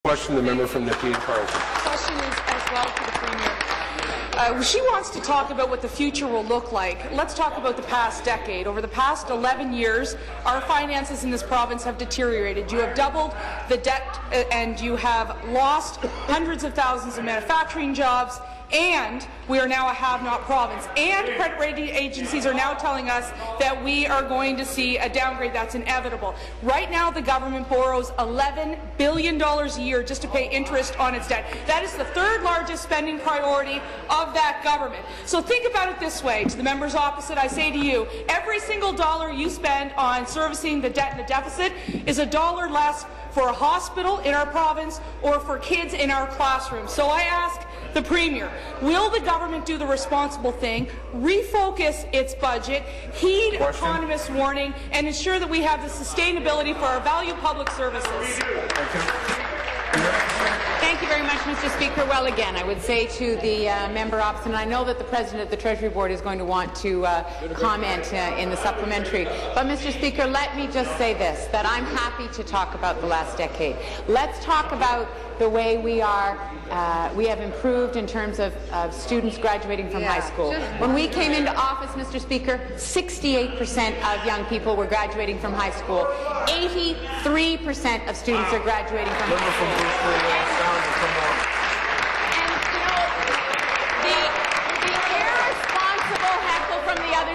Question, the member from Nepean Carleton. Question is as well to the Premier. She wants to talk about what the future will look like. Let's talk about the past decade. Over the past 11 years, our finances in this province have deteriorated. You have doubled the debt and you have lost hundreds of thousands of manufacturing jobs, and we are now a have-not province. And credit rating agencies are now telling us that we are going to see a downgrade that's inevitable. Right now, the government borrows $11 billion a year just to pay interest on its debt. That is the third largest spending priority of that government. So think about it this way. To the members opposite, I say to you, every single dollar you spend on servicing the debt and the deficit is a dollar less for a hospital in our province or for kids in our classrooms. So I ask the Premier, will the government do the responsible thing, refocus its budget, heed economists' warning, and ensure that we have the sustainability for our valued public services? Thank you very much, Mr. Speaker. Well, again, I would say to the member opposite, and I know that the President of the Treasury Board is going to want to comment in the supplementary, but Mr. Speaker, let me just say this, that I'm happy to talk about the last decade. Let's talk about the way we have improved in terms of students graduating from high school. When we came into office, Mr. Speaker, 68% of young people were graduating from high school. 83% of students are graduating from high school.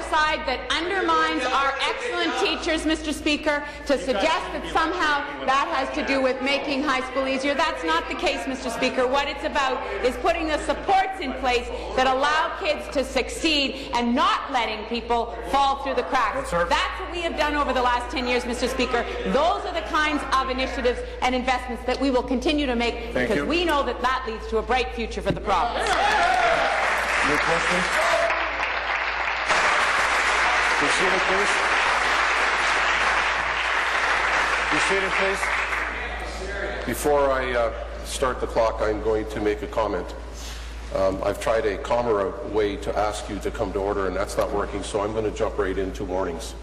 Side that undermines our excellent teachers, Mr. Speaker, to suggest that somehow that has to do with making high school easier. That's not the case, Mr. Speaker. What it's about is putting the supports in place that allow kids to succeed and not letting people fall through the cracks. That's what we have done over the last 10 years, Mr. Speaker. Those are the kinds of initiatives and investments that we will continue to make because we know that that leads to a bright future for the province. Any questions? Be seated, please. Be seated, please. Before I start the clock, I'm going to make a comment. I've tried a calmer way to ask you to come to order, and that's not working, so I'm going to jump right into warnings.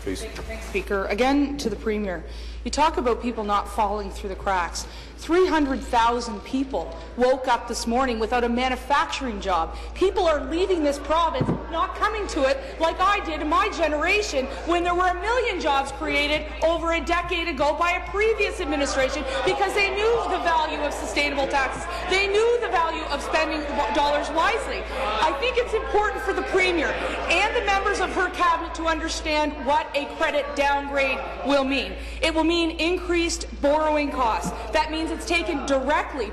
Please. Thanks, Speaker. Again, to the Premier. You talk about people not falling through the cracks. 300,000 people woke up this morning without a manufacturing job. People are leaving this province, not coming to it like I did in my generation when there were 1 million jobs created over a decade ago by a previous administration because they knew the value of sustainable taxes. They knew the value of spending dollars wisely. I think it's important for the Premier and the members of her cabinet to understand what a credit downgrade will mean. It will mean increased borrowing costs. That means it's taken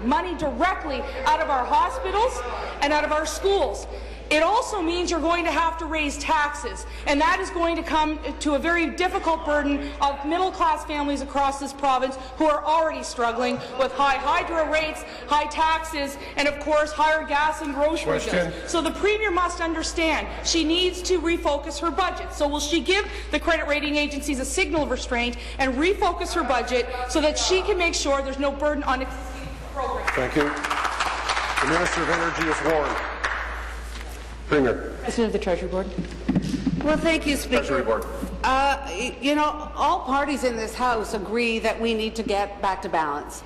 money directly out of our hospitals and out of our schools. It also means you're going to have to raise taxes, and that is going to come to a very difficult burden of middle-class families across this province who are already struggling with high hydro rates, high taxes, and of course higher gas and grocery bills. So the Premier must understand she needs to refocus her budget. So will she give the credit rating agencies a signal of restraint and refocus her budget so that she can make sure there's no burden on existing programs? Thank you. The Minister of Energy is warned. Premier. President of the Treasury Board. Well, thank you, Speaker. Treasury Board. You know, all parties in this House agree that we need to get back to balance.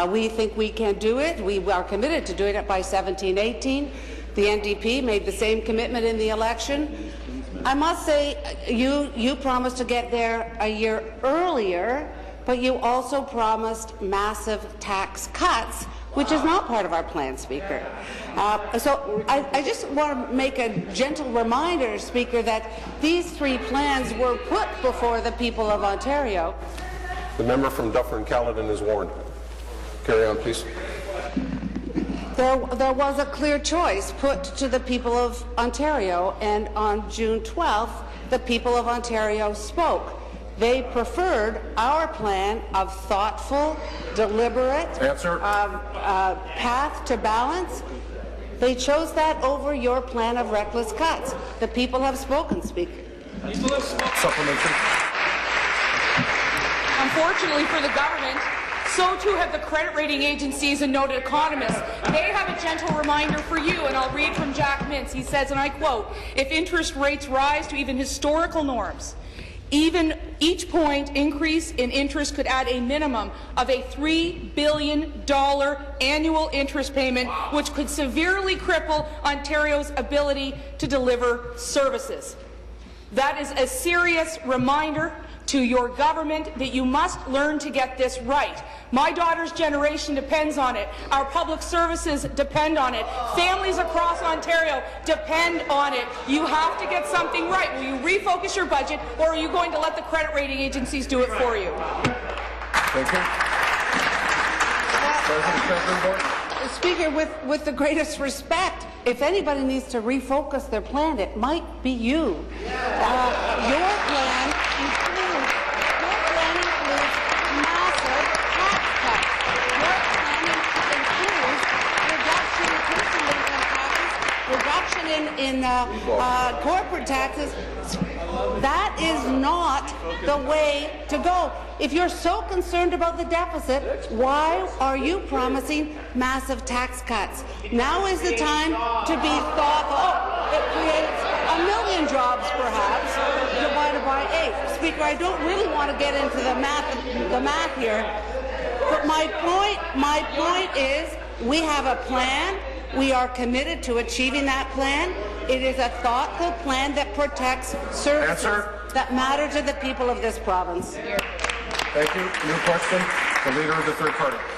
We think we can do it. We are committed to doing it by 17-18. The NDP made the same commitment in the election. I must say, you promised to get there a year earlier, but you also promised massive tax cuts, which is not part of our plan, Speaker. So I just want to make a gentle reminder, Speaker, that these three plans were put before the people of Ontario. The member from Dufferin-Caledon is warned. Carry on, please. There was a clear choice put to the people of Ontario, and on June 12th, the people of Ontario spoke. They preferred our plan of thoughtful, deliberate path to balance. They chose that over your plan of reckless cuts. The people have spoken, Speaker. Supplementary. Unfortunately for the government, so too have the credit rating agencies and noted economists. They have a gentle reminder for you, and I'll read from Jack Mintz. He says, and I quote, "If interest rates rise to even historical norms, Even each point increase in interest could add a minimum of a $3 billion annual interest payment, which could severely cripple Ontario's ability to deliver services. That is a serious reminder to your government that you must learn to get this right. My daughter's generation depends on it. Our public services depend on it. Families across Ontario depend on it. You have to get something right. Will you refocus your budget, or are you going to let the credit rating agencies do it for you? Thank you. Speaker, with the greatest respect, if anybody needs to refocus their plan, it might be you. Your plan includes massive tax cuts. Your plan includes reduction in personal income taxes, reduction in corporate taxes. That is not the way to go. If you're so concerned about the deficit, why are you promising massive tax cuts? Now is the time to be thoughtful. Oh, it creates 1 million jobs, perhaps, divided by 8. Speaker, I don't really want to get into the math here, but my point is we have a plan. We are committed to achieving that plan. It is a thoughtful plan that protects services that matter to the people of this province. Thank you. New question, the Leader of the Third Party.